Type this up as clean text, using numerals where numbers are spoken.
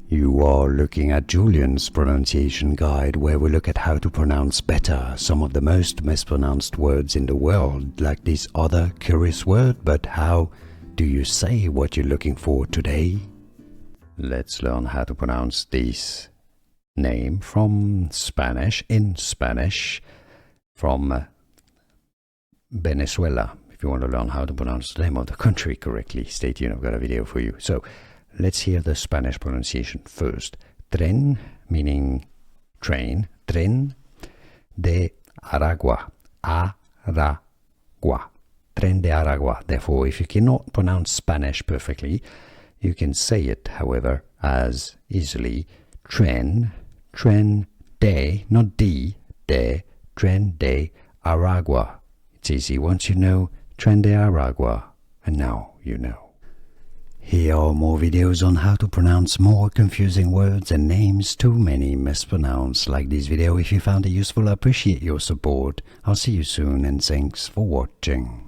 You are looking at Julian's pronunciation guide, where we look at how to pronounce better some of the most mispronounced words in the world, like this other curious word. But how do you say what you're looking for today? Let's learn how to pronounce this name from Spanish, in Spanish, from Venezuela. If you want to learn how to pronounce the name of the country correctly, stay tuned, I've got a video for you. So let's hear the Spanish pronunciation first. Tren, meaning train, Tren de Aragua, Aragua, Tren de Aragua. Therefore, if you cannot pronounce Spanish perfectly, you can say it, however, as easily tren de, not de, Tren de Aragua. It's easy once you know Tren de Aragua, and now you know. Here are more videos on how to pronounce more confusing words and names too many mispronounced. Like this video if you found it useful. I appreciate your support. I'll see you soon, and thanks for watching.